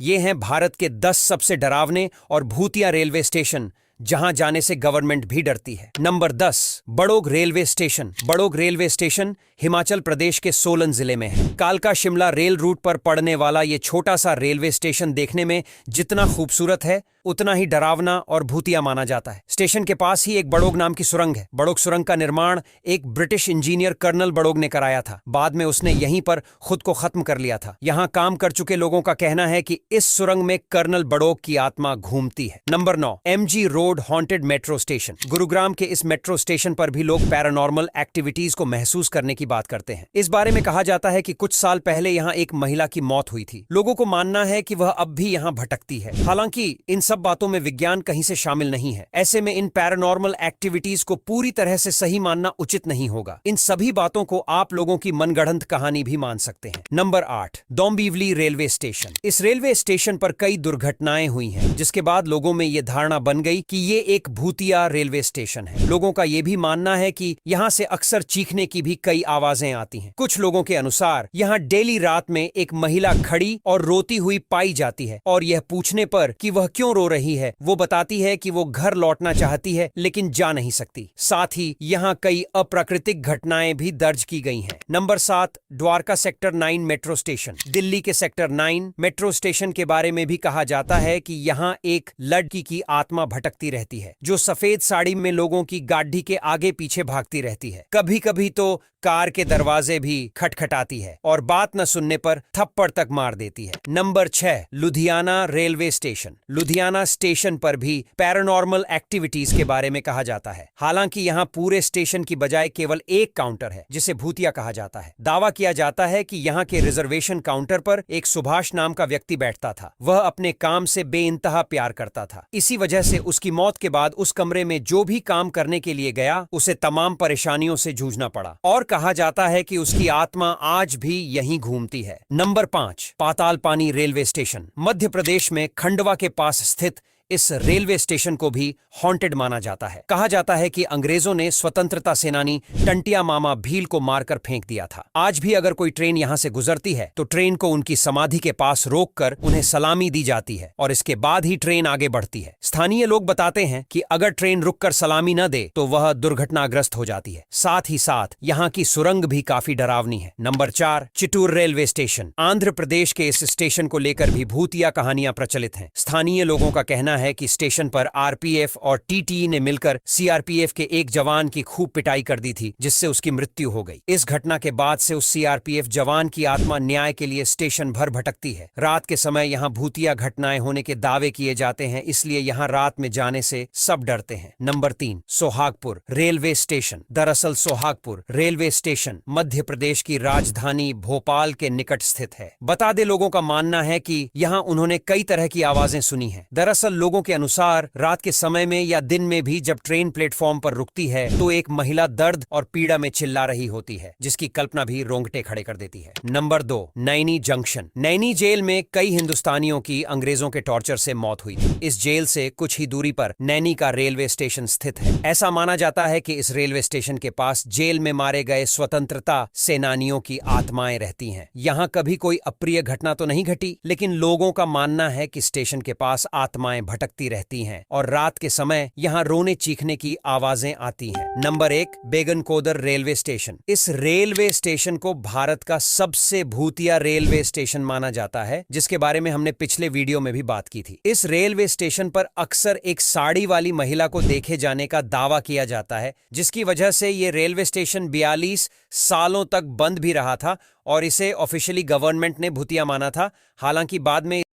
ये हैं भारत के 10 सबसे डरावने और भूतिया रेलवे स्टेशन जहां जाने से गवर्नमेंट भी डरती है। Number 10, Barog railway station. Barog railway station Himachal Pradesh के सोलन जिले में है। कालका शिमला रेल रूट पर पड़ने वाला ये छोटा सा रेलवे स्टेशन देखने में जितना खूबसूरत है उतना ही डरावना और भूतिया माना जाता है। स्टेशन के पास ही एक बड़ोग नाम की सुरंग है। बड़ोग सुरंग का निर्माण एक ब्रिटिश इंजीनियर कर्नल बड़ोग ने कराया था। बाद में उसने यहीं पर खुद को खत्म कर लिया था। यहाँ काम कर चुके लोगों का कहना है कि इस सुरंग में कर्नल बड़ोग की आत्मा घूमती है। Number 9, MG road haunted metro station. Gurugram के इस मेट्रो स्टेशन पर भी लोग पैरानॉर्मल एक्टिविटीज को महसूस करने की बात करते हैं। इस बारे में कहा जाता है कि कुछ साल पहले यहाँ एक महिला की मौत हुई थी। लोगों को मानना है कि वह अब भी यहाँ भटकती है। हालांकि इन सब बातों में विज्ञान कहीं से शामिल नहीं है। ऐसे में इन पैरानॉर्मल एक्टिविटीज को पूरी तरह से सही मानना उचित नहीं होगा। इन सभी बातों को आप लोगों की मनगढ़ंत कहानी भी मान सकते हैं। Number 8, Dombivli railway station. इस रेलवे स्टेशन पर कई दुर्घटनाएं हुई हैं, जिसके बाद लोगों में यह धारणा बन गई कि ये एक भूतिया रेलवे स्टेशन है। लोगों का यह भी मानना है कि यहाँ से अक्सर चीखने की भी कई आवाजें आती हैं। कुछ लोगों के अनुसार यहाँ डेली रात में एक महिला खड़ी और रोती हुई पाई जाती है, और यह पूछने पर कि वह क्यों रो रही है, वो बताती है कि वो घर लौटना चाहती है लेकिन जा नहीं सकती। साथ ही यहाँ कई अप्राकृतिक घटनाएं भी दर्ज की गई हैं। Number 7, Dwarka sector 9 metro station. Delhi के सेक्टर 9 मेट्रो स्टेशन के बारे में भी कहा जाता है कि यहाँ एक लड़की की आत्मा भटकती रहती है, जो सफेद साड़ी में लोगों की गाड़ी के आगे पीछे भागती रहती है। कभी कभी तो कार के दरवाजे भी खटखटाती है और बात न सुनने पर थप्पड़ तक मार देती है। Number 6, Ludhiana railway station. Ludhiana station पर भी पैरानॉर्मल एक्टिविटीज के बारे में कहा जाता है। हालांकि यहाँ पूरे स्टेशन की बजाय केवल एक काउंटर है जिसे भूतिया कहा जाता है। दावा किया जाता है कि यहाँ के रिजर्वेशन काउंटर पर एक सुभाष नाम का व्यक्ति बैठता था। वह अपने काम से बेइंतहा प्यार करता था। इसी वजह से उसकी मौत के बाद उस कमरे में जो भी काम करने के लिए गया उसे तमाम परेशानियों से जूझना पड़ा, और कहा जाता है कि उसकी आत्मा आज भी यहीं घूमती है। Number 5, Patalpani railway station. Madhya Pradesh में खंडवा के पास स्थित इस रेलवे स्टेशन को भी हॉन्टेड माना जाता है। कहा जाता है कि अंग्रेजों ने स्वतंत्रता सेनानी टंटिया मामा भील को मारकर फेंक दिया था। आज भी अगर कोई ट्रेन यहां से गुजरती है तो ट्रेन को उनकी समाधि के पास रोककर उन्हें सलामी दी जाती है, और इसके बाद ही ट्रेन आगे बढ़ती है। स्थानीय लोग बताते हैं कि अगर ट्रेन रुककर सलामी न दे तो वह दुर्घटनाग्रस्त हो जाती है। साथ ही साथ यहाँ की सुरंग भी काफी डरावनी है। Number 4, Chittoor railway station. Andhra Pradesh के इस स्टेशन को लेकर भी भूतिया कहानियां प्रचलित हैं। स्थानीय लोगों का कहना है कि स्टेशन पर आरपीएफ और टीटीई ने मिलकर सीआरपीएफ के एक जवान की खूब पिटाई कर दी थी, जिससे उसकी मृत्यु हो गई। इस घटना के बाद से उस सीआरपीएफ जवान की आत्मा न्याय के लिए स्टेशन भर भटकती है। रात के समय यहाँ भूतिया घटनाएं होने के दावे किए जाते हैं, इसलिए यहाँ रात में जाने से सब डरते हैं। Number 3, Sohagpur railway station. दरअसल सोहागपुर रेलवे स्टेशन मध्य प्रदेश की राजधानी भोपाल के निकट स्थित है। बता दे, लोगों का मानना है कि यहाँ उन्होंने कई तरह की आवाजें सुनी हैं। दरअसल लोगों के अनुसार रात के समय में या दिन में भी जब ट्रेन प्लेटफॉर्म पर रुकती है तो एक महिला दर्द और पीड़ा में चिल्ला रही होती है, जिसकी कल्पना भी रोंगटे खड़े कर देती है। Number 2, Naini junction. Naini jail में कई हिंदुस्तानियों की अंग्रेजों के टॉर्चर से मौत हुई थी। इस जेल से कुछ ही दूरी पर नैनी का रेलवे स्टेशन स्थित है। ऐसा माना जाता है कि इस रेलवे स्टेशन के पास जेल में मारे गए स्वतंत्रता सेनानियों की आत्माएं रहती हैं। यहाँ कभी कोई अप्रिय घटना तो नहीं घटी, लेकिन लोगों का मानना है कि स्टेशन के पास आत्माएं भटकती रहती हैं और रात के समय यहाँ रोने चीखने की आवाजें आती हैं। Number 1, Begunkodar railway station. इस रेलवे स्टेशन को भारत का सबसे भूतिया रेलवे स्टेशन माना जाता है, जिसके बारे में हमने पिछले वीडियो में भी बात की थी। इस रेलवे स्टेशन पर अक्सर एक साड़ी वाली महिला को देखे जाने का दावा किया जाता है, जिसकी वजह से ये रेलवे स्टेशन 42 सालों तक बंद भी रहा था और इसे ऑफिशियली गवर्नमेंट ने भूतिया माना था। हालांकि बाद में